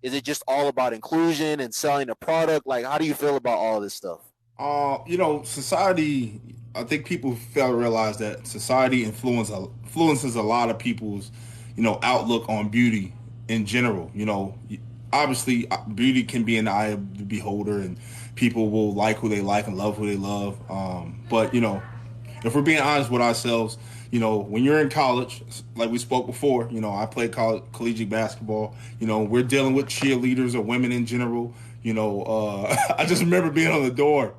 Is it just all about inclusion and selling a product? Like, how do you feel about all this stuff? Society. I think people fail to realize that society influences a lot of people's, outlook on beauty in general. Obviously, beauty can be in the eye of the beholder, and people will like who they like and love who they love. But if we're being honest with ourselves, when you're in college, like we spoke before, I played collegiate basketball. We're dealing with cheerleaders or women in general. I just remember being on the door,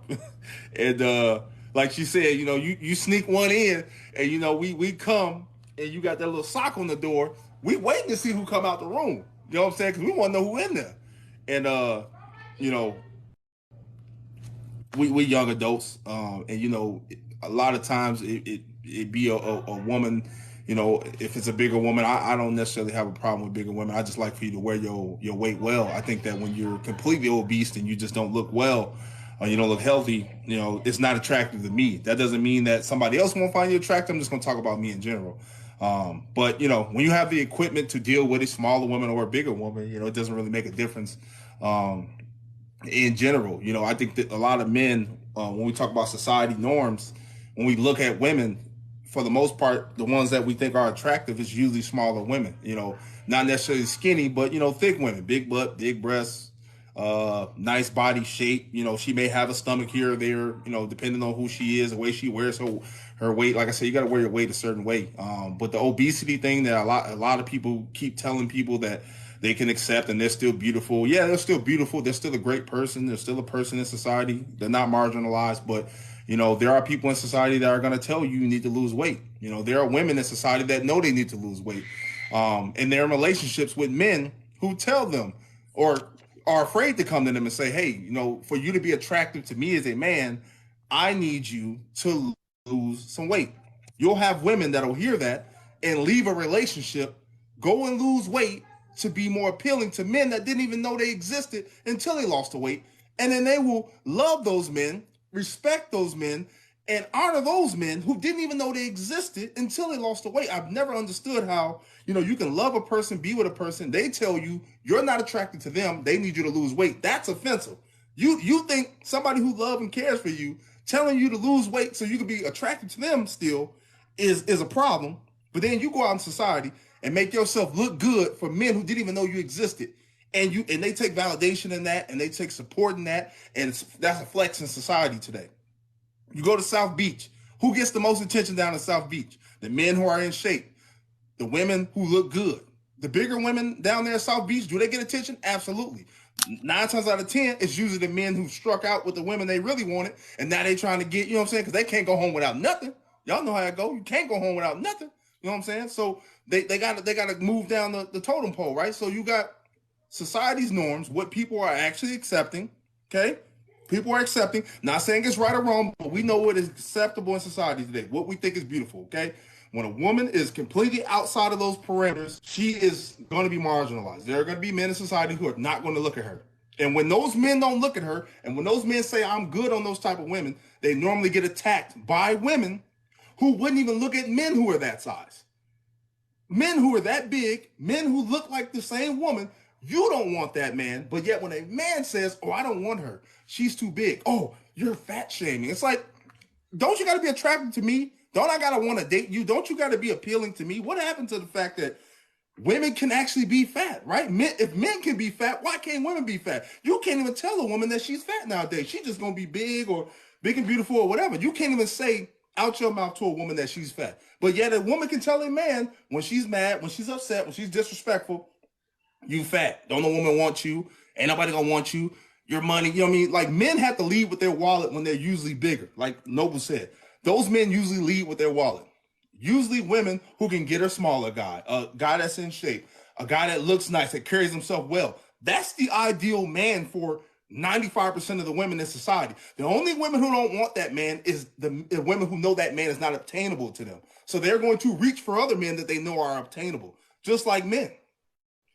and like she said, you sneak one in, and we come, and you got that little sock on the door. We waiting to see who come out the room. You know what I'm saying? Because we want to know who in there. And you know, we young adults, and a lot of times it be a woman. If it's a bigger woman, I don't necessarily have a problem with bigger women. I just like for you to wear your weight well. I think that when you're completely obese and you just don't look well, or you don't look healthy, it's not attractive to me. That doesn't mean that somebody else won't find you attractive. I'm just going to talk about me in general. But when you have the equipment to deal with a smaller woman or a bigger woman, it doesn't really make a difference. In general. I think that a lot of men, when we talk about society norms, when we look at women, for the most part, the ones that we think are attractive is usually smaller women. Not necessarily skinny, but thick women, big butt, big breasts, nice body shape. She may have a stomach here or there. Depending on who she is, the way she wears her weight. Like I said, you got to wear your weight a certain way. But the obesity thing that a lot of people keep telling people that they can accept and they're still beautiful. Yeah, they're still beautiful. They're still a great person. They're still a person in society. They're not marginalized, but there are people in society that are going to tell you need to lose weight. There are women in society that know they need to lose weight. And they're in relationships with men who tell them or are afraid to come to them and say, hey, for you to be attractive to me as a man, I need you to lose some weight. You'll have women that'll hear that and leave a relationship, go and lose weight to be more appealing to men that didn't even know they existed until they lost the weight. And then they will love those men, respect those men, and honor those men who didn't even know they existed until they lost the weight. I've never understood how, you can love a person, be with a person, they tell you you're not attracted to them, they need you to lose weight. That's offensive. You think somebody who loves and cares for you telling you to lose weight so you can be attracted to them still is a problem. But then you go out in society and make yourself look good for men who didn't even know you existed. And they take validation in that and they take support in that. And that's a flex in society today. You go to South Beach. Who gets the most attention down in South Beach? The men who are in shape. The women who look good. The bigger women down there in South Beach, do they get attention? Absolutely. 9 times out of 10, it's usually the men who struck out with the women they really wanted, and now they trying to get, you know what I'm saying? Because they can't go home without nothing. Y'all know how it go. You can't go home without nothing. You know what I'm saying? So they gotta move down the totem pole, right? So you got society's norms, what people are actually accepting. Okay, people are accepting. Not saying it's right or wrong, but we know what is acceptable in society today. What we think is beautiful. Okay, when a woman is completely outside of those parameters, she is going to be marginalized. There are going to be men in society who are not going to look at her. And when those men don't look at her, and when those men say I'm good on those type of women, they normally get attacked by women who wouldn't even look at men who are that size. Men who are that big, men who look like the same woman, you don't want that man. But yet when a man says, oh, I don't want her, she's too big. Oh, you're fat shaming. It's like, don't you got to be attracted to me? Don't I got to want to date you? Don't you got to be appealing to me? What happened to the fact that women can actually be fat, right? If men can be fat, why can't women be fat? You can't even tell a woman that she's fat nowadays. She's just going to be big or big and beautiful or whatever. You can't even say out your mouth to a woman that she's fat. But yet a woman can tell a man when she's mad, when she's upset, when she's disrespectful, you fat. Don't no woman want you. Ain't nobody gonna want you. Your money, you know what I mean? Like men have to lead with their wallet when they're usually bigger. Like Noble said, those men usually lead with their wallet. Usually women who can get a smaller guy, a guy that's in shape, a guy that looks nice, that carries himself well. That's the ideal man for 95% of the women in society. The only women who don't want that man is the women who know that man is not obtainable to them. So they're going to reach for other men that they know are obtainable, just like men.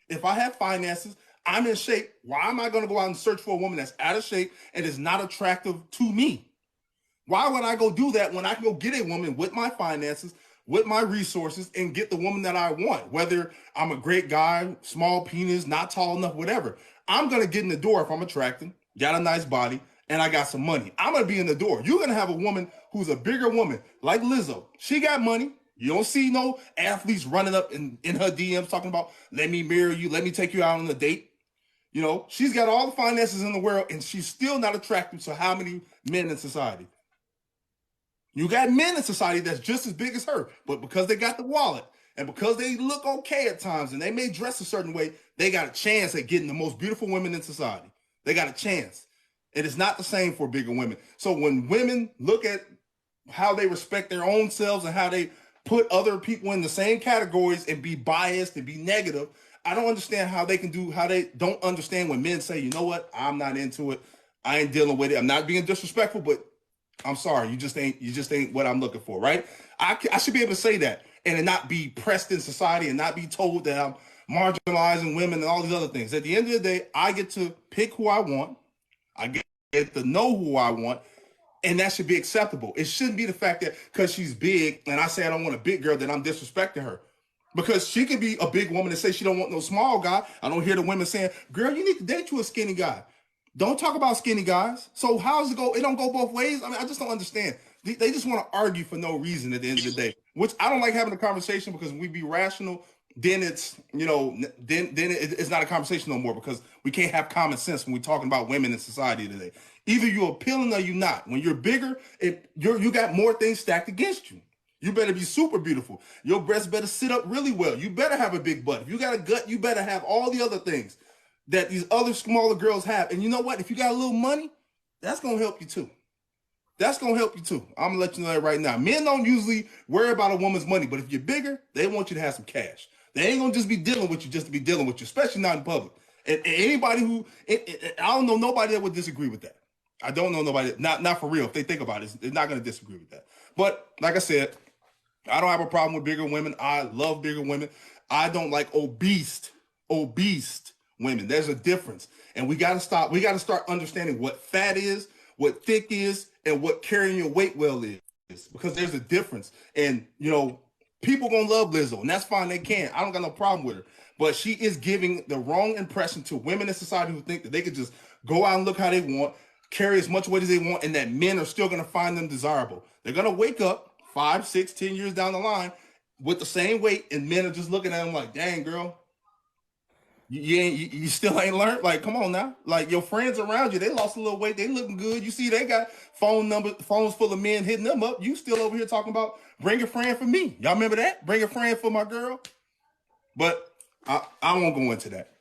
If I have finances, I'm in shape, why am I going to go out and search for a woman that's out of shape and is not attractive to me? Why would I go do that when I can go get a woman with my finances with my resources and get the woman that I want. Whether I'm a great guy, small penis, not tall enough, whatever. I'm going to get in the door if I'm attractive, got a nice body, and I got some money. I'm going to be in the door. You're going to have a woman who's a bigger woman, like Lizzo. She got money. You don't see no athletes running up in her DMs talking about, let me marry you, let me take you out on a date. You know, she's got all the finances in the world, and she's still not attractive to how many men in society? You got men in society that's just as big as her, but because they got the wallet and because they look okay at times and they may dress a certain way, they got a chance at getting the most beautiful women in society. They got a chance. And it's not the same for bigger women. So when women look at how they respect their own selves and how they put other people in the same categories and be biased and be negative, I don't understand how they don't understand when men say, you know what, I'm not into it. I ain't dealing with it. I'm not being disrespectful, but I'm sorry, you just ain't what I'm looking for, right? I should be able to say that and not be pressed in society and not be told that I'm marginalizing women and all these other things. At the end of the day, I get to pick who I want. I get to know who I want, and that should be acceptable. It shouldn't be the fact that because she's big and I say I don't want a big girl that I'm disrespecting her. Because she could be a big woman and say she don't want no small guy. I don't hear the women saying, girl, you need to date you a skinny guy. Don't talk about skinny guys. So how's it go? It don't go both ways. I mean, I just don't understand. They just want to argue for no reason at the end of the day, which I don't like having a conversation because when we be rational, then it's, then it's not a conversation no more because we can't have common sense when we're talking about women in society today. Either you're appealing or you're not. When you're bigger, you got more things stacked against you. You better be super beautiful. Your breasts better sit up really well. You better have a big butt. If you got a gut, you better have all the other things that these other smaller girls have. And you know what? If you got a little money, that's going to help you too. That's going to help you too. I'm going to let you know that right now. Men don't usually worry about a woman's money, but if you're bigger, they want you to have some cash. They ain't going to just be dealing with you just to be dealing with you, especially not in public. And anybody who, I don't know nobody that would disagree with that. I don't know nobody, not for real. If they think about it, they're not going to disagree with that. But like I said, I don't have a problem with bigger women. I love bigger women. I don't like obese women. There's a difference. And we got to stop. We got to start understanding what fat is, what thick is, and what carrying your weight well is. Because there's a difference. And, people going to love Lizzo, and that's fine. They can. I don't got no problem with her. But she is giving the wrong impression to women in society who think that they could just go out and look how they want, carry as much weight as they want, and that men are still going to find them desirable. They're going to wake up 5, 6, 10 years down the line with the same weight, and men are just looking at them like, dang, girl, you still ain't learned. Like, come on now. Like, your friends around you, they lost a little weight. They looking good. You see, they got phones full of men hitting them up. You still over here talking about bring a friend for me. Y'all remember that? Bring a friend for my girl. But I won't go into that.